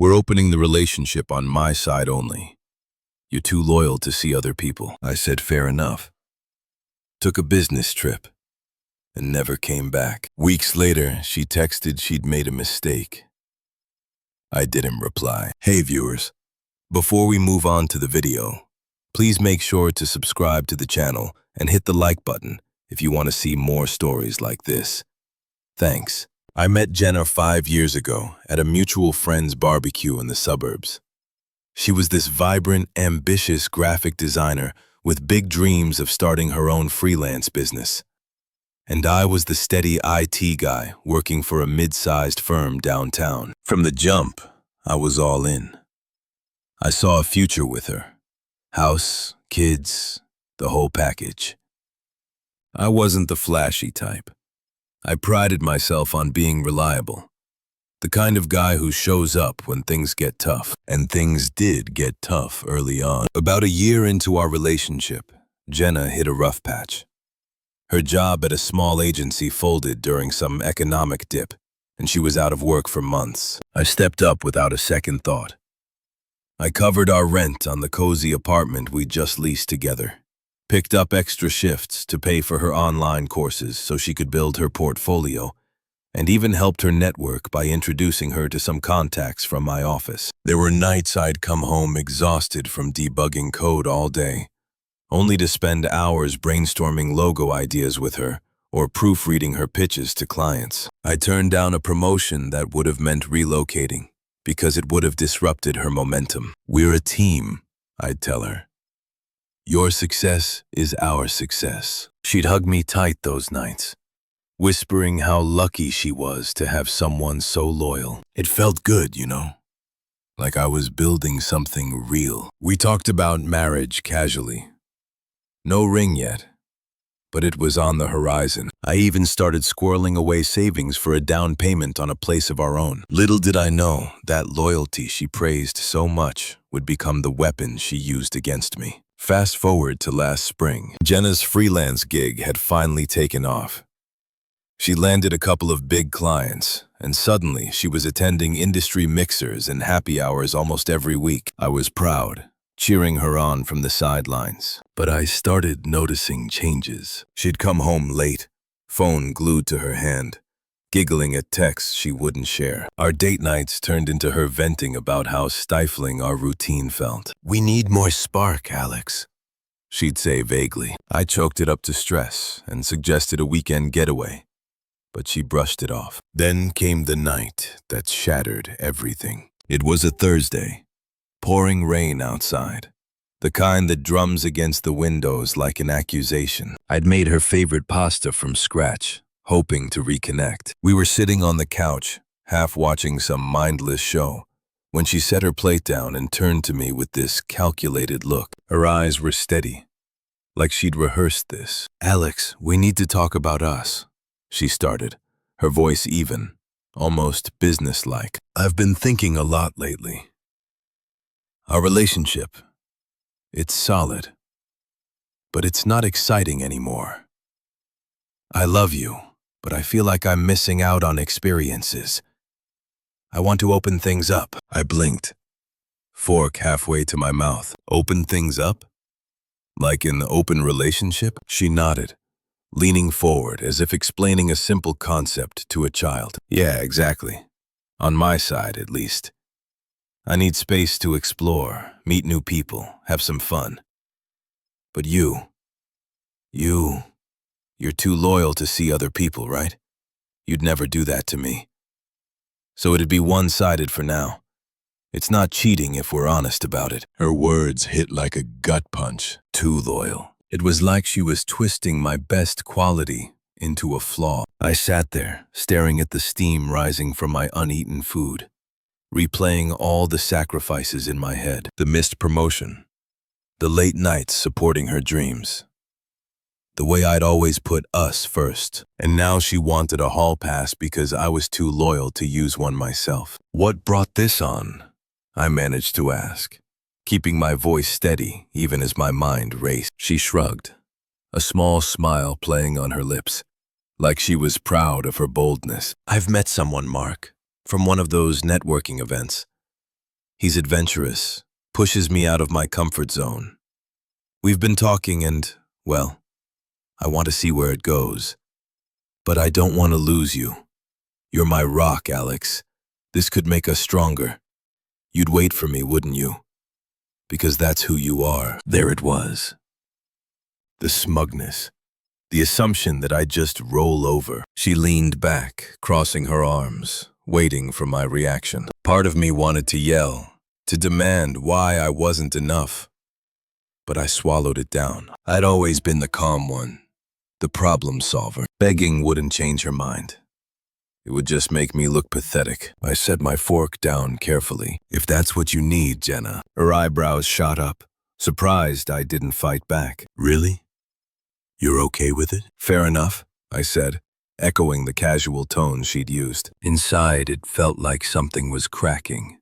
We're opening the relationship on my side only. You're too loyal to see other people. I said, fair enough. Took a business trip and never came back. Weeks later, she texted she'd made a mistake. I didn't reply. Hey viewers, before we move on to the video, please make sure to subscribe to the channel and hit the like button if you want to see more stories like this. Thanks. I met Jenna 5 years ago at a mutual friend's barbecue in the suburbs. She was this vibrant, ambitious graphic designer with big dreams of starting her own freelance business. And I was the steady IT guy working for a mid-sized firm downtown. From the jump, I was all in. I saw a future with her. House, kids, the whole package. I wasn't the flashy type. I prided myself on being reliable. The kind of guy who shows up when things get tough. And things did get tough early on. About a year into our relationship, Jenna hit a rough patch. Her job at a small agency folded during some economic dip, and she was out of work for months. I stepped up without a second thought. I covered our rent on the cozy apartment we just leased together, picked up extra shifts to pay for her online courses so she could build her portfolio, and even helped her network by introducing her to some contacts from my office. There were nights I'd come home exhausted from debugging code all day, only to spend hours brainstorming logo ideas with her or proofreading her pitches to clients. I turned down a promotion that would have meant relocating because it would have disrupted her momentum. We're a team, I'd tell her. Your success is our success. She'd hug me tight those nights, whispering how lucky she was to have someone so loyal. It felt good, you know, like I was building something real. We talked about marriage casually. No ring yet, but it was on the horizon. I even started squirreling away savings for a down payment on a place of our own. Little did I know that loyalty she praised so much would become the weapon she used against me. Fast forward to last spring. Jenna's freelance gig had finally taken off. She landed a couple of big clients, and suddenly she was attending industry mixers and happy hours almost every week. I was proud, cheering her on from the sidelines. But I started noticing changes. She'd come home late, phone glued to her hand, giggling at texts she wouldn't share. Our date nights turned into her venting about how stifling our routine felt. "We need more spark, Alex," she'd say vaguely. I choked it up to stress and suggested a weekend getaway, but she brushed it off. Then came the night that shattered everything. It was a Thursday. Pouring rain outside, the kind that drums against the windows like an accusation. I'd made her favorite pasta from scratch, hoping to reconnect. We were sitting on the couch, half watching some mindless show, when she set her plate down and turned to me with this calculated look. Her eyes were steady, like she'd rehearsed this. "Alex, we need to talk about us," she started, her voice even, almost businesslike. "I've been thinking a lot lately. Our relationship, it's solid, but it's not exciting anymore. I love you, but I feel like I'm missing out on experiences. I want to open things up." I blinked, fork halfway to my mouth. "Open things up? Like in the open relationship?" She nodded, leaning forward as if explaining a simple concept to a child. "Yeah, exactly. On my side, at least. I need space to explore, meet new people, have some fun. But you're too loyal to see other people, right? You'd never do that to me. So it'd be one-sided for now. It's not cheating if we're honest about it." Her words hit like a gut punch. Too loyal. It was like she was twisting my best quality into a flaw. I sat there, staring at the steam rising from my uneaten food, replaying all the sacrifices in my head. The missed promotion, the late nights supporting her dreams, the way I'd always put us first. And now she wanted a hall pass because I was too loyal to use one myself. "What brought this on?" I managed to ask, keeping my voice steady even as my mind raced. She shrugged, a small smile playing on her lips, like she was proud of her boldness. "I've met someone, Mark, from one of those networking events. He's adventurous, pushes me out of my comfort zone. We've been talking and, well, I want to see where it goes. But I don't want to lose you. You're my rock, Alex. This could make us stronger. You'd wait for me, wouldn't you? Because that's who you are. There it was. The smugness. The assumption that I'd just roll over. She leaned back, crossing her arms, waiting for my reaction. Part of me wanted to yell, to demand why I wasn't enough. But I swallowed it down. I'd always been the calm one, the problem solver. Begging wouldn't change her mind. It would just make me look pathetic. I set my fork down carefully. If that's what you need, Jenna. Her eyebrows shot up, surprised I didn't fight back. Really? You're okay with it? Fair enough, I said, echoing the casual tone she'd used. Inside, it felt like something was cracking.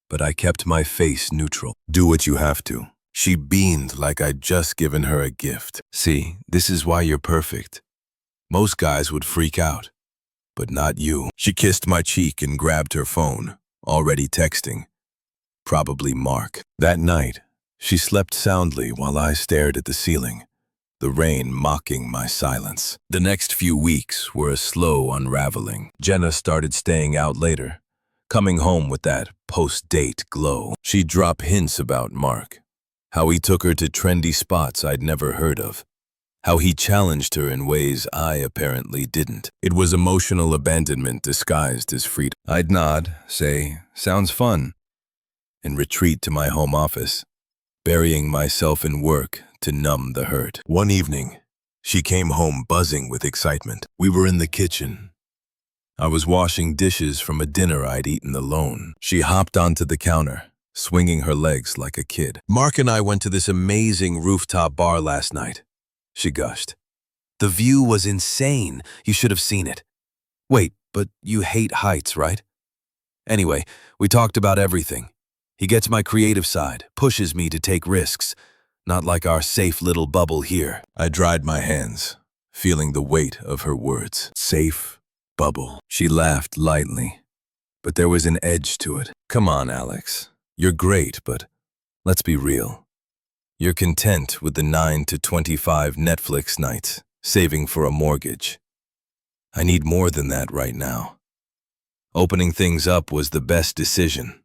But I kept my face neutral. Do what you have to. She beamed like I'd just given her a gift. See, this is why you're perfect. Most guys would freak out, but not you. She kissed my cheek and grabbed her phone, already texting. Probably Mark. That night, she slept soundly while I stared at the ceiling, the rain mocking my silence. The next few weeks were a slow unraveling. Jenna started staying out later, coming home with that post-date glow. She'd drop hints about Mark, how he took her to trendy spots I'd never heard of, how he challenged her in ways I apparently didn't. It was emotional abandonment disguised as freedom. I'd nod, say, sounds fun, and retreat to my home office, burying myself in work to numb the hurt. One evening, she came home buzzing with excitement. We were in the kitchen. I was washing dishes from a dinner I'd eaten alone. She hopped onto the counter, swinging her legs like a kid. Mark and I went to this amazing rooftop bar last night, she gushed. The view was insane. You should have seen it. Wait, but you hate heights, right? Anyway, we talked about everything. He gets my creative side, pushes me to take risks, not like our safe little bubble here. I dried my hands, feeling the weight of her words. Safe bubble. She laughed lightly, but there was an edge to it. Come on, Alex. You're great, but let's be real. You're content with the 9 to 25 Netflix nights, saving for a mortgage. I need more than that right now. Opening things up was the best decision.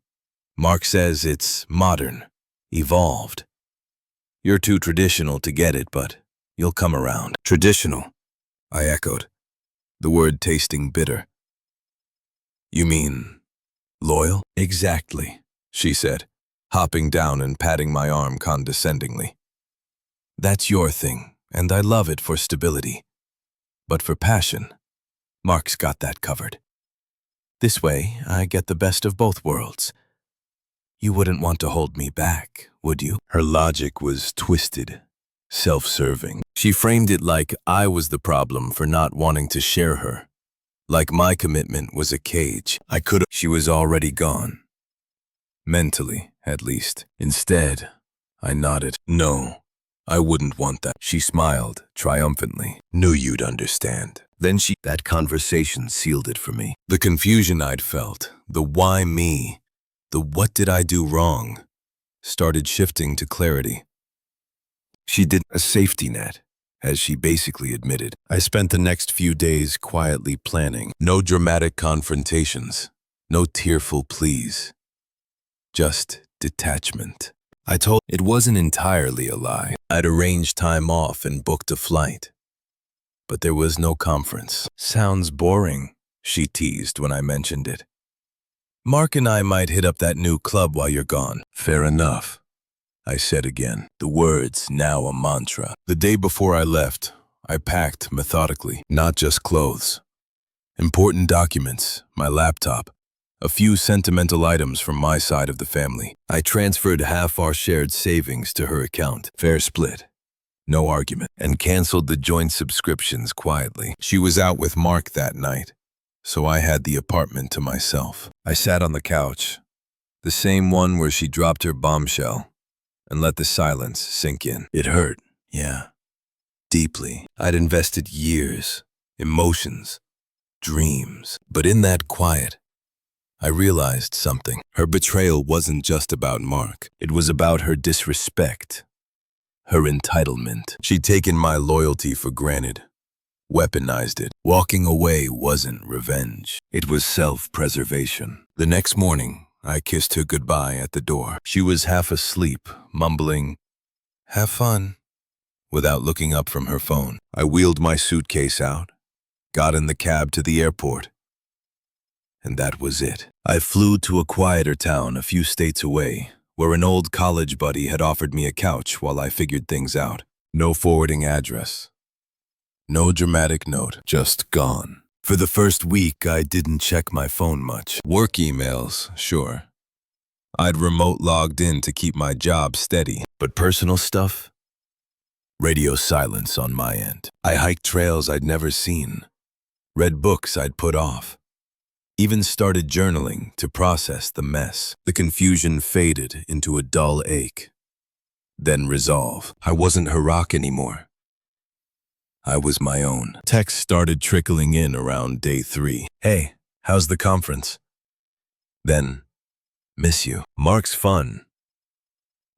Mark says it's modern, evolved. You're too traditional to get it, but you'll come around. Traditional, I echoed, the word tasting bitter. You mean loyal? Exactly, she said, hopping down and patting my arm condescendingly. That's your thing, and I love it for stability. But for passion, Mark's got that covered. This way, I get the best of both worlds. You wouldn't want to hold me back, would you? Her logic was twisted, self-serving. She framed it like I was the problem for not wanting to share her, like my commitment was a cage. I could. She was already gone. Mentally, at least. Instead, I nodded. No, I wouldn't want that. She smiled triumphantly. Knew you'd understand. Then that conversation sealed it for me. The confusion I'd felt, the why me, the what did I do wrong, started shifting to clarity. She did a safety net, as she basically admitted. I spent the next few days quietly planning. No dramatic confrontations, no tearful pleas. Just detachment. I told it wasn't entirely a lie. I'd arranged time off and booked a flight. But there was no conference. Sounds boring, she teased when I mentioned it. Mark and I might hit up that new club while you're gone. Fair enough, I said again, the words now a mantra. The day before I left, I packed methodically, not just clothes. Important documents, my laptop, a few sentimental items from my side of the family. I transferred half our shared savings to her account. Fair split. No argument. And canceled the joint subscriptions quietly. She was out with Mark that night, so I had the apartment to myself. I sat on the couch, the same one where she dropped her bombshell, and let the silence sink in. It hurt, yeah, deeply. I'd invested years, emotions, dreams. But in that quiet, I realized something. Her betrayal wasn't just about Mark. It was about her disrespect, her entitlement. She'd taken my loyalty for granted, weaponized it. Walking away wasn't revenge. It was self-preservation. The next morning, I kissed her goodbye at the door. She was half asleep, mumbling, "Have fun," without looking up from her phone. I wheeled my suitcase out, got in the cab to the airport, and that was it. I flew to a quieter town a few states away, where an old college buddy had offered me a couch while I figured things out. No forwarding address, no dramatic note, just gone. For the first week, I didn't check my phone much. Work emails, sure. I'd remote logged in to keep my job steady, but personal stuff? Radio silence on my end. I hiked trails I'd never seen, read books I'd put off, even started journaling to process the mess. The confusion faded into a dull ache, then resolve. I wasn't her rock anymore. I was my own. Texts started trickling in around day 3. "Hey, how's the conference?" Then, "Miss you. Mark's fun,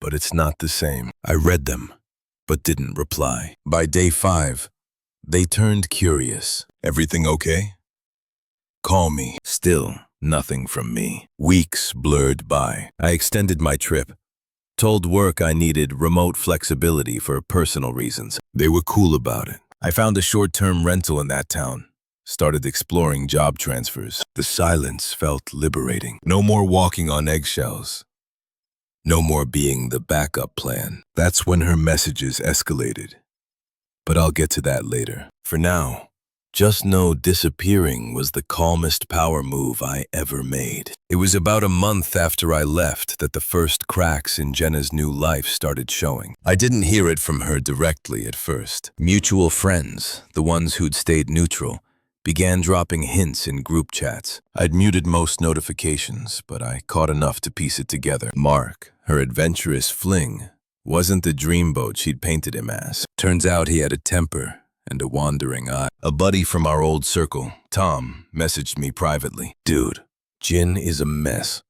but it's not the same." I read them, but didn't reply. By day 5, they turned curious. "Everything okay? Call me." Still, nothing from me. Weeks blurred by. I extended my trip, told work I needed remote flexibility for personal reasons. They were cool about it. I found a short-term rental in that town, started exploring job transfers. The silence felt liberating. No more walking on eggshells. No more being the backup plan. That's when her messages escalated. But I'll get to that later. For now, just know disappearing was the calmest power move I ever made. It was about a month after I left that the first cracks in Jenna's new life started showing. I didn't hear it from her directly at first. Mutual friends, the ones who'd stayed neutral, began dropping hints in group chats. I'd muted most notifications, but I caught enough to piece it together. Mark, her adventurous fling, wasn't the dreamboat she'd painted him as. Turns out he had a temper and a wandering eye. A buddy from our old circle, Tom, messaged me privately. "Dude, Jin is a mess.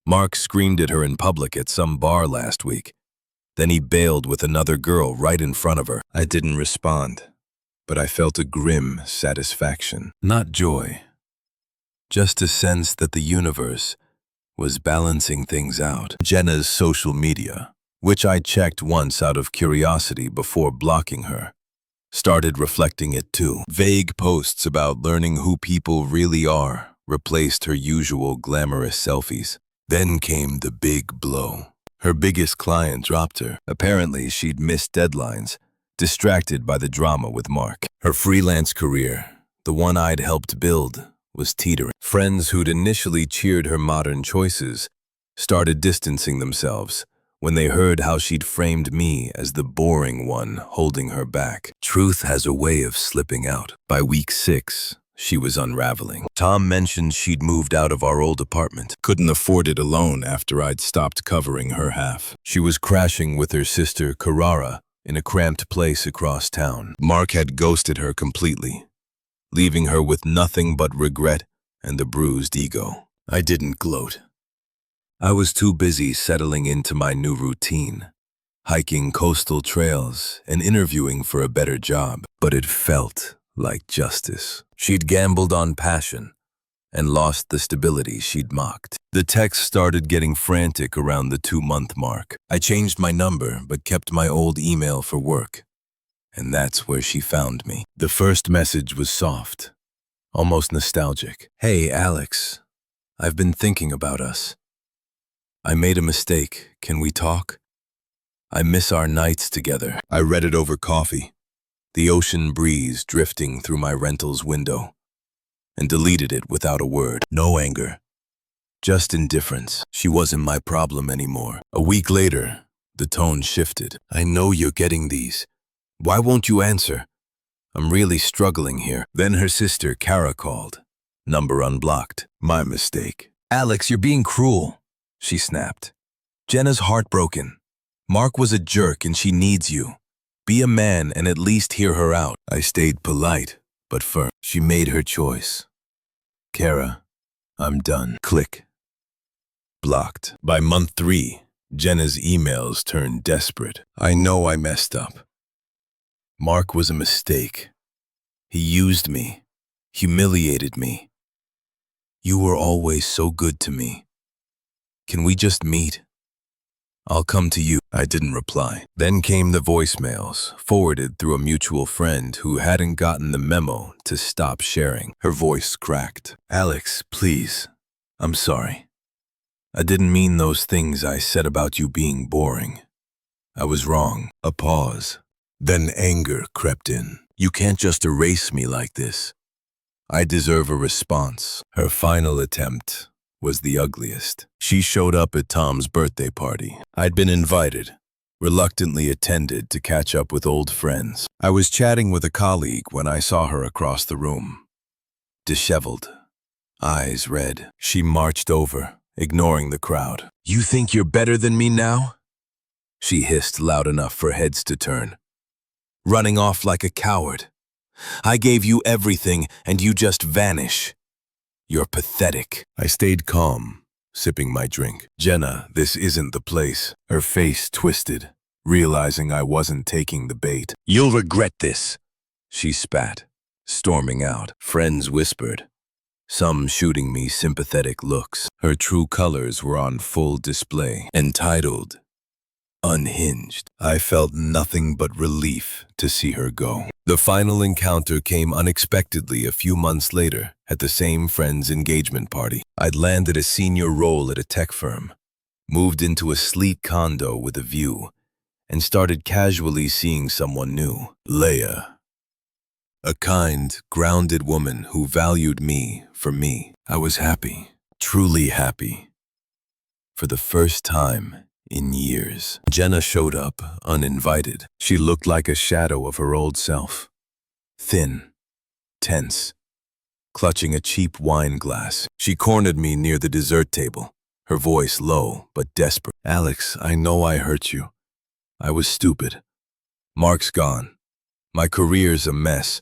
Mark screamed at her in public at some bar last week. Then he bailed with another girl right in front of her." I didn't respond, but I felt a grim satisfaction. Not joy, just a sense that the universe was balancing things out. Jenna's social media, which I checked once out of curiosity before blocking her, started reflecting it too. Vague posts about learning who people really are replaced her usual glamorous selfies. Then came the big blow. Her biggest client dropped her. Apparently, she'd missed deadlines, distracted by the drama with Mark. Her freelance career, the one I'd helped build, was teetering. Friends who'd initially cheered her modern choices started distancing themselves when they heard how she'd framed me as the boring one holding her back. Truth has a way of slipping out. By week 6, she was unraveling. Tom mentioned she'd moved out of our old apartment. Couldn't afford it alone after I'd stopped covering her half. She was crashing with her sister, Carrara, in a cramped place across town. Mark had ghosted her completely, leaving her with nothing but regret and a bruised ego. I didn't gloat. I was too busy settling into my new routine, hiking coastal trails and interviewing for a better job. But it felt like justice. She'd gambled on passion and lost the stability she'd mocked. The texts started getting frantic around the 2-month mark. I changed my number but kept my old email for work, and that's where she found me. The first message was soft, almost nostalgic. "Hey, Alex, I've been thinking about us. I made a mistake. Can we talk? I miss our nights together." I read it over coffee, the ocean breeze drifting through my rental's window, and deleted it without a word. No anger, just indifference. She wasn't my problem anymore. A week later, the tone shifted. "I know you're getting these. Why won't you answer? I'm really struggling here." Then her sister, Kara, called. Number unblocked. "My mistake." "Alex, you're being cruel," she snapped. "Jenna's heartbroken. Mark was a jerk and she needs you. Be a man and at least hear her out." I stayed polite, but firm. She made her choice. "Kara, I'm done. Click. Blocked. By month 3, Jenna's emails turned desperate. I know I messed up. Mark was a mistake. He used me, humiliated me. You were always so good to me. Can we just meet? I'll come to you. I didn't reply. Then came the voicemails, forwarded through a mutual friend who hadn't gotten the memo to stop sharing. Her voice cracked. Alex, please. I'm sorry. I didn't mean those things I said about you being boring. I was wrong. A pause. Then anger crept in. You can't just erase me like this. I deserve a response. Her final attempt was the ugliest. She showed up at Tom's birthday party. I'd been invited, reluctantly attended to catch up with old friends. I was chatting with a colleague when I saw her across the room. Disheveled, eyes red. She marched over, ignoring the crowd. You think you're better than me now? She hissed loud enough for heads to turn. Running off like a coward. I gave you everything and you just vanish. You're pathetic. I stayed calm, sipping my drink. Jenna, this isn't the place. Her face twisted, realizing I wasn't taking the bait. You'll regret this. She spat, storming out. Friends whispered, some shooting me sympathetic looks. Her true colors were on full display, entitled, Unhinged. I felt nothing but relief to see her go. The final encounter came unexpectedly a few months later at the same friend's engagement party. I'd landed a senior role at a tech firm, moved into a sleek condo with a view, and started casually seeing someone new. Leia. A kind, grounded woman who valued me for me. I was happy, truly happy. For the first time in years. Jenna showed up, uninvited. She looked like a shadow of her old self. Thin, tense, clutching a cheap wine glass. She cornered me near the dessert table, her voice low but desperate. Alex, I know I hurt you. I was stupid. Mark's gone. My career's a mess,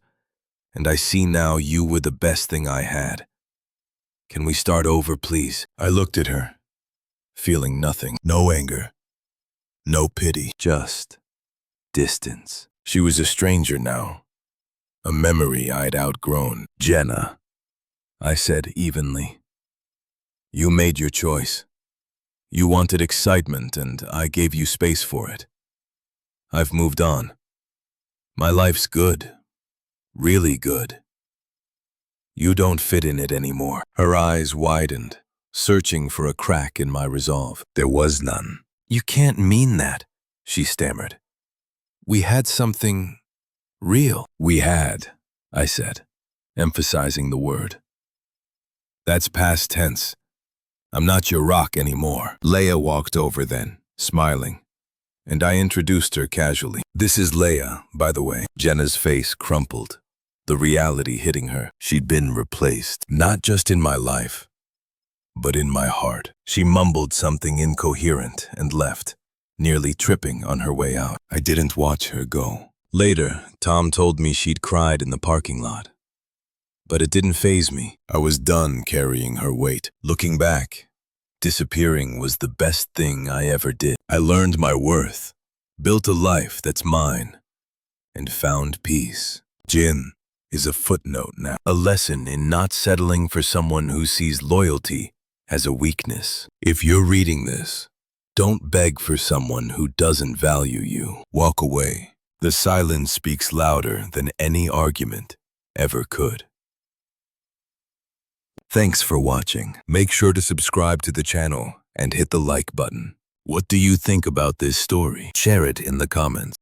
and I see now you were the best thing I had. Can we start over, please? I looked at her, feeling nothing. No anger, no pity, just distance. She was a stranger now, a memory I'd outgrown. Jenna, I said evenly. You made your choice. You wanted excitement, and I gave you space for it. I've moved on. My life's good, really good. You don't fit in it anymore. Her eyes widened, searching for a crack in my resolve. There was none. You can't mean that, she stammered. We had something real. We had, I said, emphasizing the word. That's past tense. I'm not your rock anymore. Leia walked over then, smiling, and I introduced her casually. This is Leia, by the way. Jenna's face crumpled, the reality hitting her. She'd been replaced, not just in my life, but in my heart. She mumbled something incoherent and left, nearly tripping on her way out. I didn't watch her go. Later, Tom told me she'd cried in the parking lot. But it didn't faze me. I was done carrying her weight. Looking back, disappearing was the best thing I ever did. I learned my worth, built a life that's mine, and found peace. Jin is a footnote now, a lesson in not settling for someone who sees loyalty as a weakness. If you're reading this, don't beg for someone who doesn't value you. Walk away. The silence speaks louder than any argument ever could. Thanks for watching. Make sure to subscribe to the channel and hit the like button. What do you think about this story? Share it in the comments.